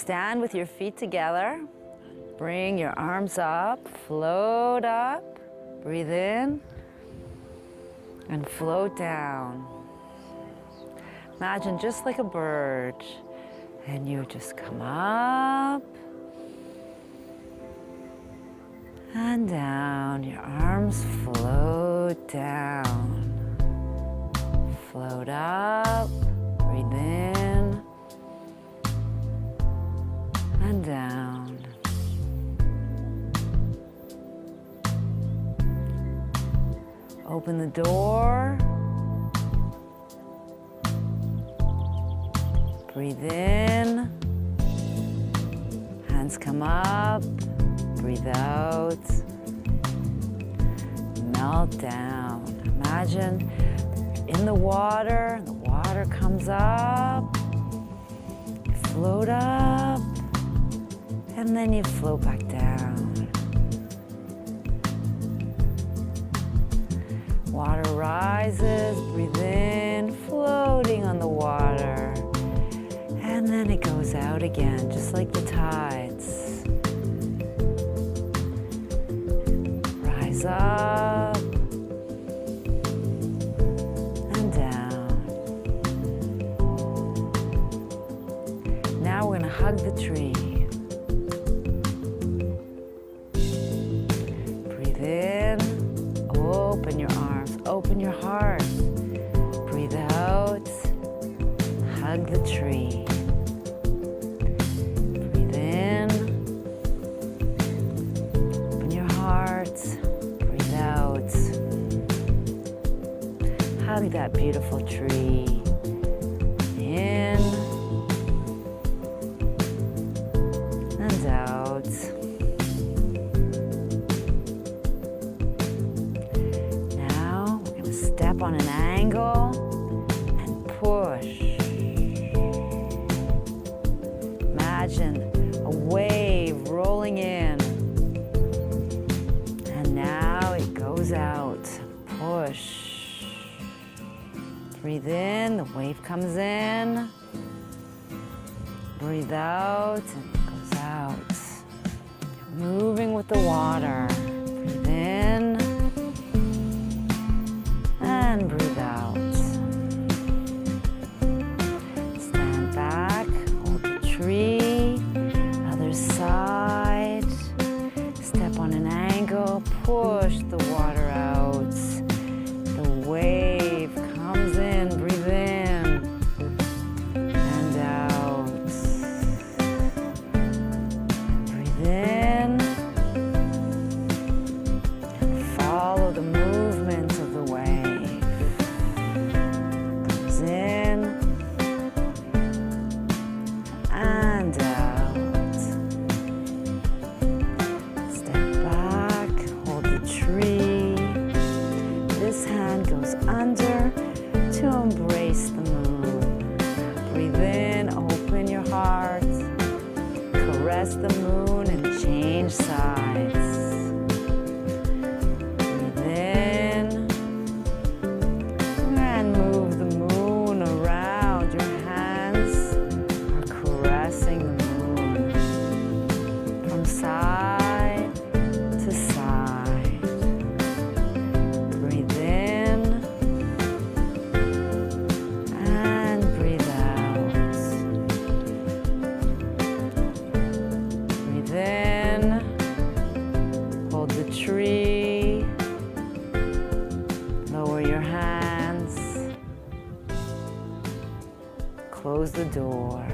stand with your feet together. Bring your arms up, float up, breathe in, and float down. Imagine just like a bird, and you just come up and down. Your arms float down. Float up, breathe in, and down. Open the door. Breathe in. Hands come up. Breathe out. Melt down. Imagine in the water comes up. You float up. And then you float back down. Water rises, breathe in, floating on the water. And then it goes out again, just like the tides. Rise up and down. Now we're going to hug the tree. Breathe in, open your arms, open your heart. Breathe out, hug the tree. Breathe in, open your heart. Breathe out, hug that beautiful tree. In and out. Step on an angle and push. Imagine a wave rolling in. And now it goes out. Push. Breathe in, the wave comes in. Breathe out, and it goes out. Moving with the water. Breathe in. And breathe out. Stand back, hold the tree, other side. Step on an angle, push the water out. The wave comes in, breathe in and out. Breathe in and follow the movement of the wave. In and out. Step back, hold the tree. This hand goes under to embrace the moon. Breathe in, open your heart. Caress the moon and change sides. Breathe in and move the moon around. Your hands are caressing the moon from side to side. Breathe in and breathe out. Breathe in, hold the tree, lower your hands. Close the door.